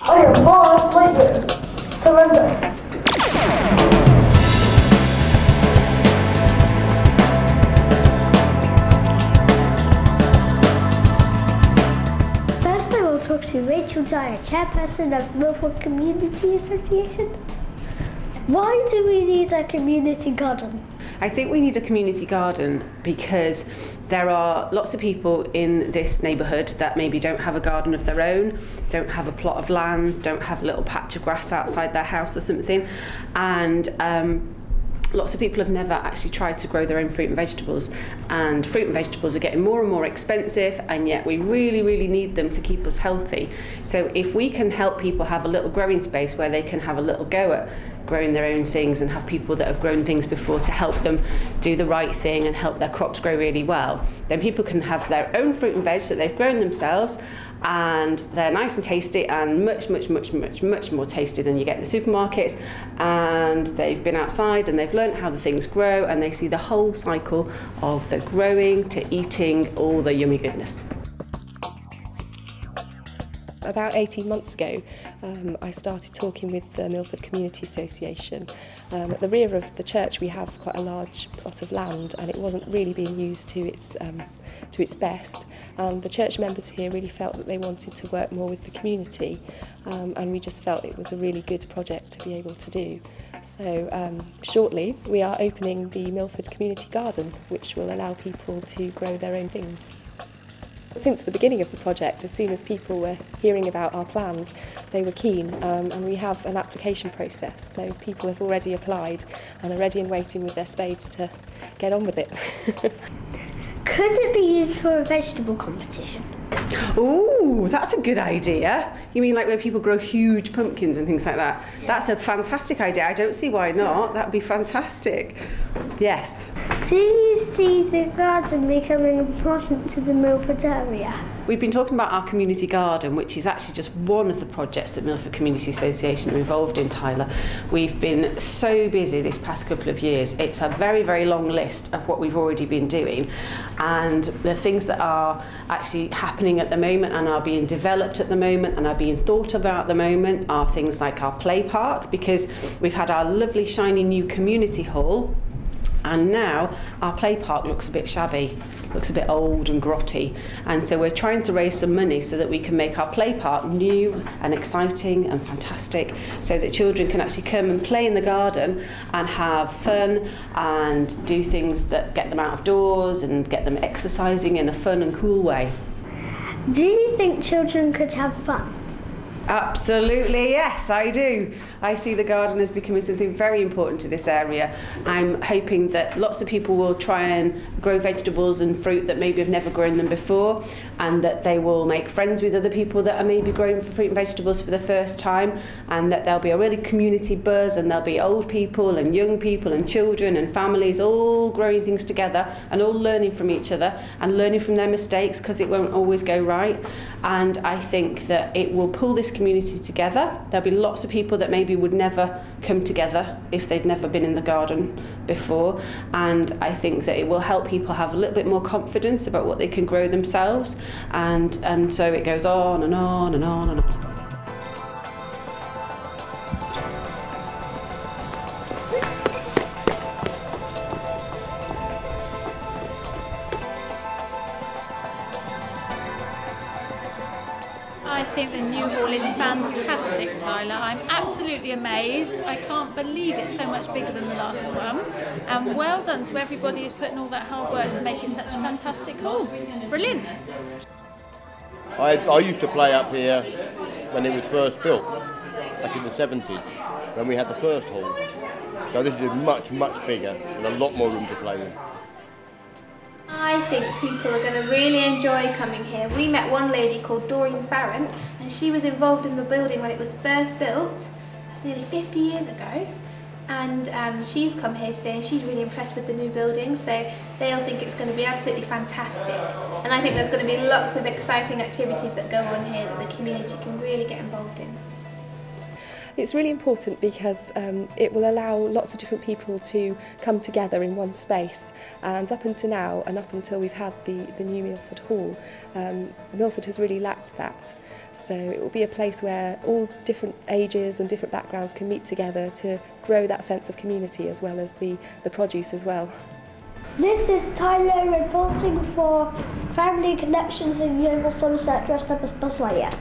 I am Boris Lightyear. Surrender. First I will talk to Rachel Dyer, Chairperson of Milford Community Association. Why do we need a community garden? I think we need a community garden because there are lots of people in this neighbourhood that maybe don't have a garden of their own, don't have a plot of land, don't have a little patch of grass outside their house or something, and lots of people have never actually tried to grow their own fruit and vegetables, and fruit and vegetables are getting more and more expensive, and yet we really need them to keep us healthy. So if we can help people have a little growing space where they can have a little go at growing their own things and have people that have grown things before to help them do the right thing and help their crops grow really well, then people can have their own fruit and veg that they've grown themselves, and they're nice and tasty and much more tasty than you get in the supermarkets, and they've been outside and they've learned how the things grow, and they see the whole cycle of the growing to eating all the yummy goodness. About 18 months ago, I started talking with the Milford Community Association. At the rear of the church we have quite a large plot of land, and it wasn't really being used to its best. The church members here really felt that they wanted to work more with the community, and we just felt it was a really good project to be able to do. So shortly we are opening the Milford Community Garden, which will allow people to grow their own things. Since the beginning of the project, as soon as people were hearing about our plans, they were keen, and we have an application process, so people have already applied and are ready and waiting with their spades to get on with it. Could it be used for a vegetable competition? Ooh, that's a good idea. You mean like where people grow huge pumpkins and things like that? That's a fantastic idea. I don't see why not. That would be fantastic. Yes. Do you see the garden becoming important to the Milford area? We've been talking about our community garden, which is actually just one of the projects that Milford Community Association are involved in, Tyler. We've been so busy this past couple of years. It's a very long list of what we've already been doing, and the things that are actually happening at the moment and are being developed at the moment and are being thought about at the moment are things like our play park, because we've had our lovely shiny new community hall, and now our play park looks a bit shabby, looks a bit old and grotty, and so we're trying to raise some money so that we can make our play park new and exciting and fantastic, so that children can actually come and play in the garden and have fun and do things that get them out of doors and get them exercising in a fun and cool way. Do you think children could have fun? Absolutely, yes, I do. I see the garden as becoming something very important to this area. I'm hoping that lots of people will try and grow vegetables and fruit that maybe have never grown them before, and that they will make friends with other people that are maybe growing fruit and vegetables for the first time, and that there'll be a really community buzz, and there'll be old people and young people and children and families all growing things together and all learning from each other and learning from their mistakes, because it won't always go right. And I think that it will pull this community together. There'll be lots of people that maybe would never come together if they'd never been in the garden before, and I think that it will help people have a little bit more confidence about what they can grow themselves, and so it goes on and on and on and on. I think the new hall is fantastic, Tyler. I'm absolutely amazed. I can't believe it's so much bigger than the last one. And well done to everybody who's put in all that hard work to make it such a fantastic hall. Brilliant. I used to play up here when it was first built, back in the 70s, when we had the first hall. So this is much bigger and a lot more room to play in. I think people are going to really enjoy coming here. We met one lady called Doreen Farrant, and she was involved in the building when it was first built. That's nearly 50 years ago. And she's come here today and she's really impressed with the new building, so they all think it's going to be absolutely fantastic. And I think there's going to be lots of exciting activities that go on here that the community can really get involved in. It's really important because it will allow lots of different people to come together in one space, and up until now and up until we've had the new Milford Hall, Milford has really lacked that. So it will be a place where all different ages and different backgrounds can meet together to grow that sense of community as well as the produce as well. This is Tyler reporting for Family Connections in Yeovil, Somerset, dressed up as Buzz Lightyear.